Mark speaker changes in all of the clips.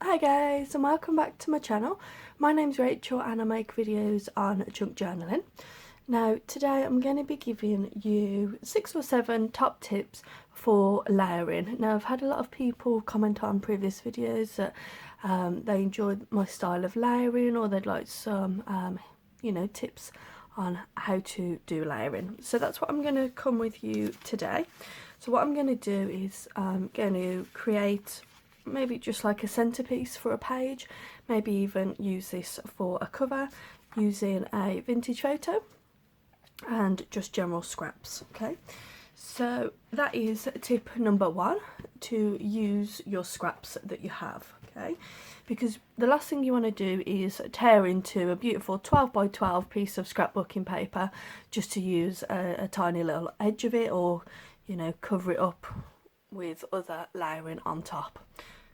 Speaker 1: Hi guys, and welcome back to my channel. My name's Rachel and I make videos on junk journaling. Now today I'm going to be giving you 6 or 7 top tips for layering. Now I've had a lot of people comment on previous videos that they enjoyed my style of layering, or they'd like some tips on how to do layering. So that's what I'm going to come with you today. So what I'm going to do is I'm going to create maybe just like a centerpiece for a page, maybe even use this for a cover using a vintage photo and just general scraps. Okay, so that is tip number 1, to use your scraps that you have. Okay, because the last thing you want to do is tear into a beautiful 12 by 12 piece of scrapbooking paper just to use a tiny little edge of it, or cover it up with other layering on top.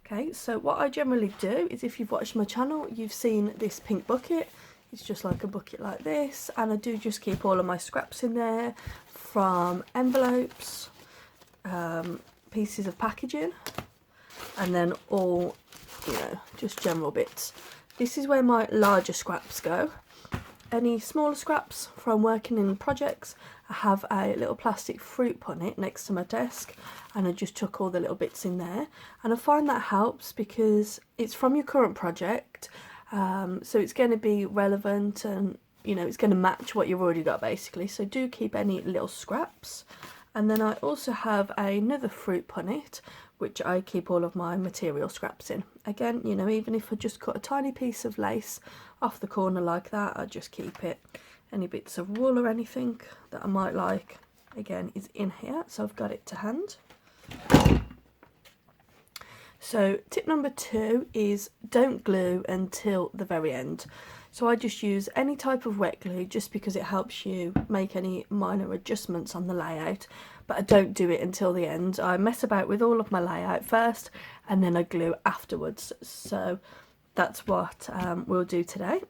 Speaker 1: Okay, so what I generally do is, if you've watched my channel, you've seen this pink bucket. It's just like a bucket like this, and I do just keep all of my scraps in there, from envelopes, pieces of packaging, and then all just general bits. This is where my larger scraps go. Any smaller scraps from working in projects, I have a little plastic fruit punnet next to my desk, and I just tuck all the little bits in there, and I find that helps because it's from your current project, so it's going to be relevant, and it's going to match what you've already got basically. So do keep any little scraps. And then I also have another fruit punnet which I keep all of my material scraps in. Again, even if I just cut a tiny piece of lace off the corner like that, I just keep it. Any bits of wool or anything that I might like, again, is in here, so I've got it to hand. So tip number 2 is don't glue until the very end. So I just use any type of wet glue just because it helps you make any minor adjustments on the layout, but I don't do it until the end. I mess about with all of my layout first and then I glue afterwards. So that's what we'll do today.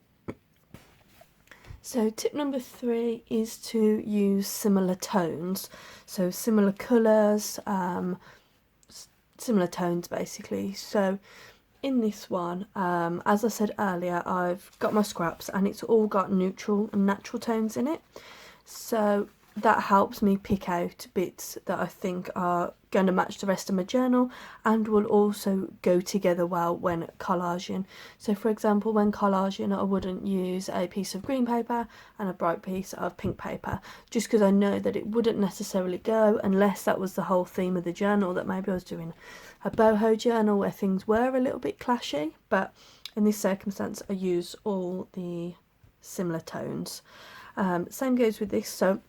Speaker 1: So tip number 3 is to use similar tones, so similar colours, similar tones basically. So in this one, as I said earlier, I've got my scraps and it's all got neutral and natural tones in it, so that helps me pick out bits that I think are going to match the rest of my journal and will also go together well when collaging. So for example, when collaging, I wouldn't use a piece of green paper and a bright piece of pink paper, just because I know that it wouldn't necessarily go unless that was the whole theme of the journal, that maybe I was doing a boho journal where things were a little bit clashy. But in this circumstance I use all the similar tones. Same goes with this. So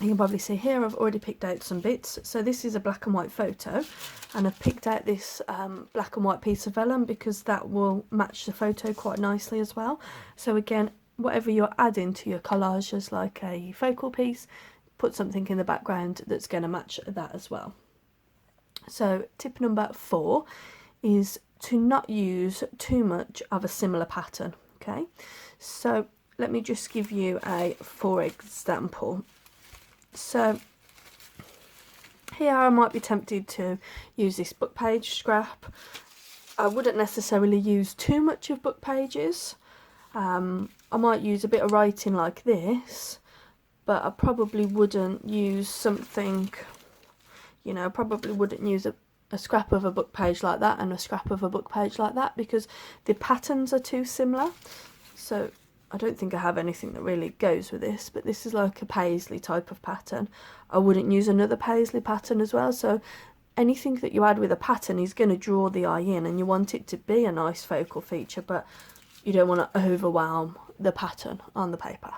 Speaker 1: you can probably see here I've already picked out some bits. So this is a black and white photo, and I've picked out this black and white piece of vellum because that will match the photo quite nicely as well. So again, whatever you're adding to your collages, like a focal piece, put something in the background that's going to match that as well. So tip number 4 is to not use too much of a similar pattern. Okay, so let me just give you a for example. So here I might be tempted to use this book page scrap. I wouldn't necessarily use too much of book pages. I might use a bit of writing like this, but I probably wouldn't use something, I probably wouldn't use a scrap of a book page like that and a scrap of a book page like that, because the patterns are too similar. So I don't think I have anything that really goes with this, but this is like a paisley type of pattern. I wouldn't use another paisley pattern as well. So anything that you add with a pattern is going to draw the eye in, and you want it to be a nice focal feature, but you don't want to overwhelm the pattern on the paper.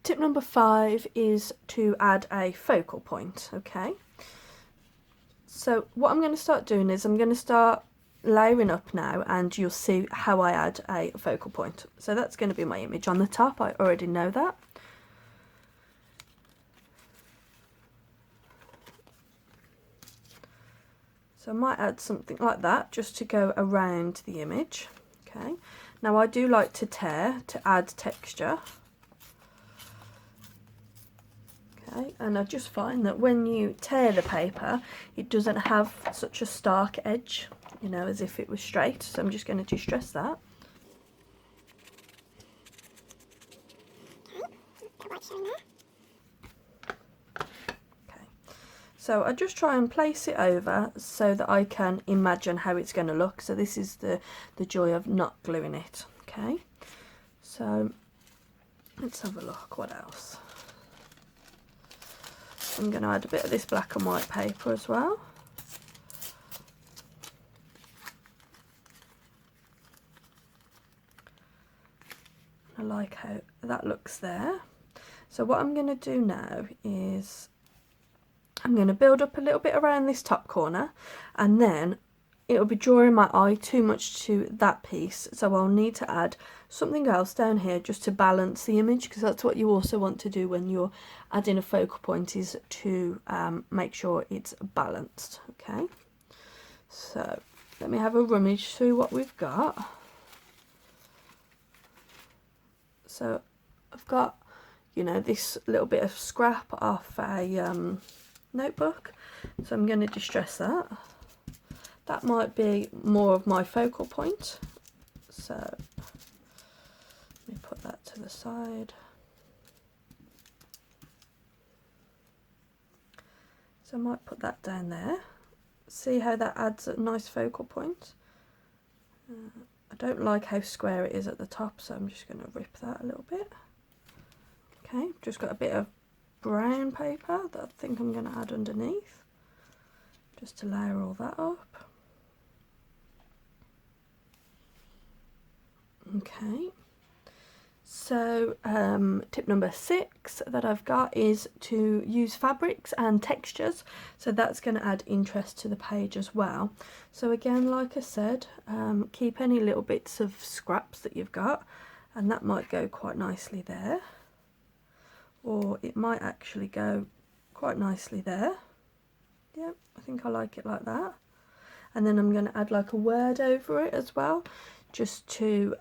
Speaker 1: Tip number 5 is to add a focal point. Okay, so what I'm going to start doing is I'm going to start layering up now, and you'll see how I add a focal point. So that's going to be my image on the top. I already know that. So I might add something like that just to go around the image. Okay, now I do like to tear to add texture. Okay, and I just find that when you tear the paper, it doesn't have such a stark edge you know, as if it was straight. So I'm just going to distress that. Okay, so I just try and place it over so that I can imagine how it's going to look. So this is the joy of not gluing it. Okay, so let's have a look. What else? I'm going to add a bit of this black and white paper as well. I like how that looks there. So what I'm going to do now is I'm going to build up a little bit around this top corner, and then it'll be drawing my eye too much to that piece, so I'll need to add something else down here just to balance the image, because that's what you also want to do when you're adding a focal point, is to make sure it's balanced. Okay, so let me have a rummage through what we've got. So I've got, you know, this little bit of scrap off a notebook, so I'm going to distress that. That might be more of my focal point, so let me put that to the side. So I might put that down there. See how that adds a nice focal point? I don't like how square it is at the top, so I'm just going to rip that a little bit. Okay, just got a bit of brown paper that I think I'm going to add underneath, just to layer all that up. Okay, so tip number 6 that I've got is to use fabrics and textures, so that's going to add interest to the page as well. So again, like I said, keep any little bits of scraps that you've got, and that might go quite nicely there, or it might actually go quite nicely there. Yeah, I think I like it like that. And then I'm going to add like a word over it as well, just to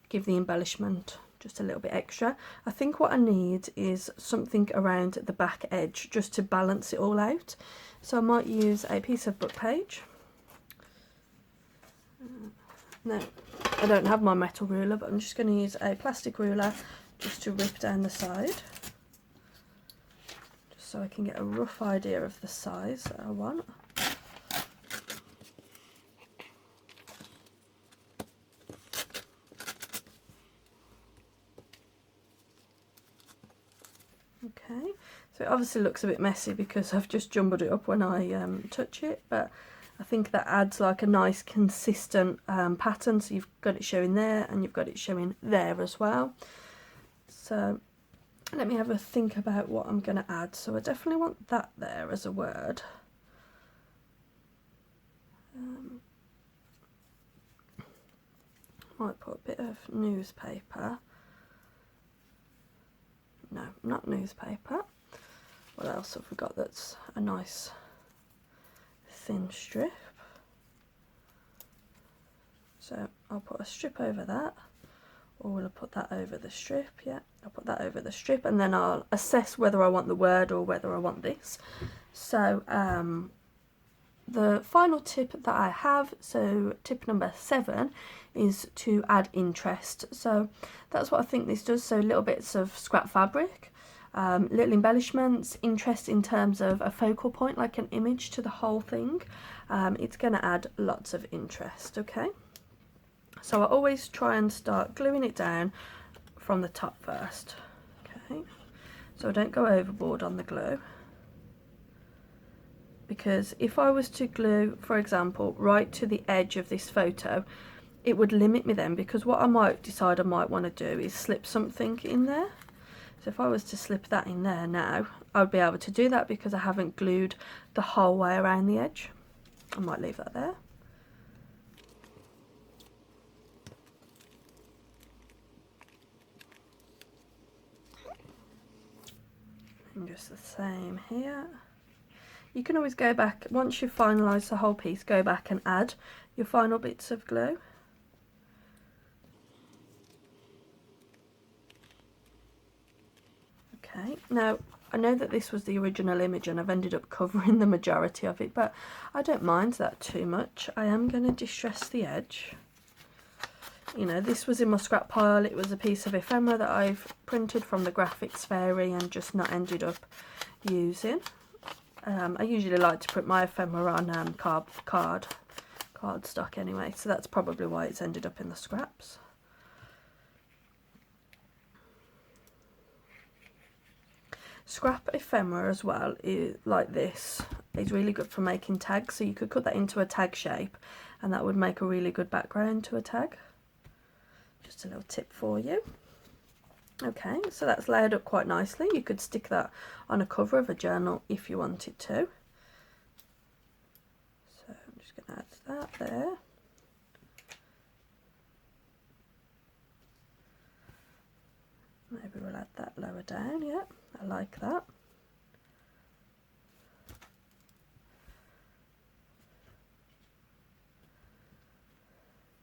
Speaker 1: give the embellishment just a little bit extra. I think what I need is something around the back edge just to balance it all out. So I might use a piece of book page. No, I don't have my metal ruler, but I'm just going to use a plastic ruler just to rip down the side, just so I can get a rough idea of the size that I want. Okay, so it obviously looks a bit messy because I've just jumbled it up when I touch it, but I think that adds like a nice consistent pattern. So you've got it showing there and you've got it showing there as well. So let me have a think about what I'm going to add. So I definitely want that there as a word. Might put a bit of newspaper. No, not newspaper. What else have we got that's a nice thin strip? So I'll put a strip over that, or will I put that over the strip? Yeah, I'll put that over the strip, and then I'll assess whether I want the word or whether I want this. So the final tip that I have, so tip number 7, is to add interest. So that's what I think this does. So little bits of scrap fabric, little embellishments, interest in terms of a focal point, like an image to the whole thing. It's going to add lots of interest. Okay, so I always try and start gluing it down from the top first. Okay, so I don't go overboard on the glue, because if I was to glue, for example, right to the edge of this photo, it would limit me then, because what I might decide I might want to do is slip something in there. So if I was to slip that in there now, I would be able to do that because I haven't glued the whole way around the edge. I might leave that there. And just the same here. You can always go back, once you've finalised the whole piece, go back and add your final bits of glue. Okay, now I know that this was the original image and I've ended up covering the majority of it, but I don't mind that too much. I am going to distress the edge. You know, this was in my scrap pile. It was a piece of ephemera that I've printed from the Graphics Fairy and just not ended up using. I usually like to print my ephemera on card stock anyway, so that's probably why it's ended up in the scraps. Scrap ephemera as well, is like this, is really good for making tags, so you could cut that into a tag shape and that would make a really good background to a tag. Just a little tip for you. Okay, so that's layered up quite nicely. You could stick that on a cover of a journal if you wanted to. So I'm just going to add that there. Maybe we'll add that lower down, yeah, I like that.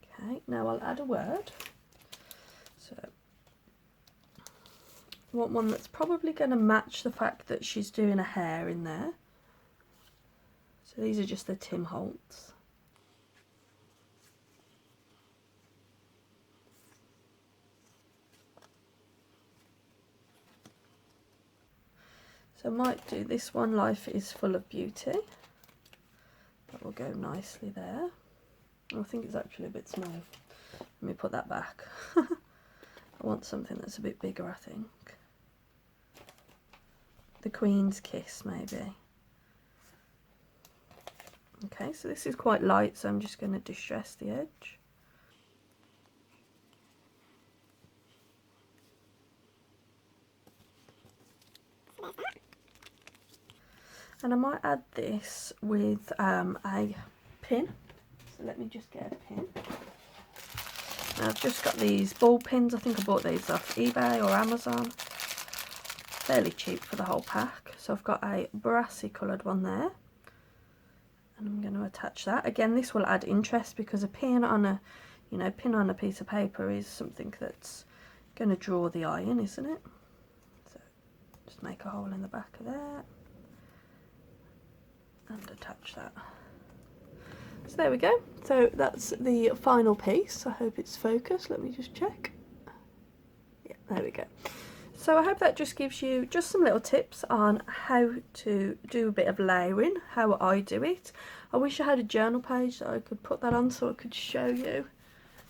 Speaker 1: Okay, now I'll add a word. So I want one that's probably going to match the fact that she's doing a hair in there. So these are just the Tim Holtz. So I might do this one, Life is Full of Beauty. That will go nicely there. I think it's actually a bit small. Let me put that back. I want something that's a bit bigger, I think. The Queen's Kiss, maybe. Okay, so this is quite light, so I'm just going to distress the edge. And I might add this with a pin. So let me just get a pin. Now I've just got these ball pins. I think I bought these off eBay or Amazon. Fairly cheap for the whole pack. So I've got a brassy coloured one there. And I'm going to attach that. Again, this will add interest because a pin on a, pin on a piece of paper is something that's going to draw the eye in, isn't it? So just make a hole in the back of that. And attach that. So there we go. So that's the final piece. I hope it's focused. Let me just check. Yeah, there we go. So I hope that just gives you just some little tips on how to do a bit of layering, how I do it. I wish I had a journal page that I could put that on so I could show you.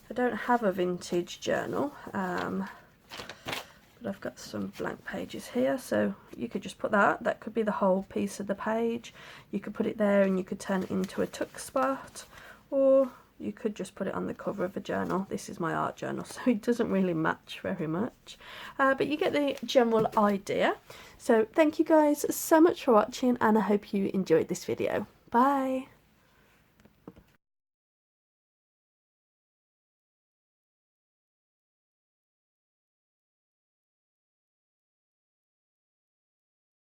Speaker 1: I don't have a vintage journal, but I've got some blank pages here, so you could just put that could be the whole piece of the page. You could put it there and you could turn it into a tuck spot, or you could just put it on the cover of a journal. This is my art journal, so it doesn't really match very much, but you get the general idea. So thank you guys so much for watching, and I hope you enjoyed this video. Bye.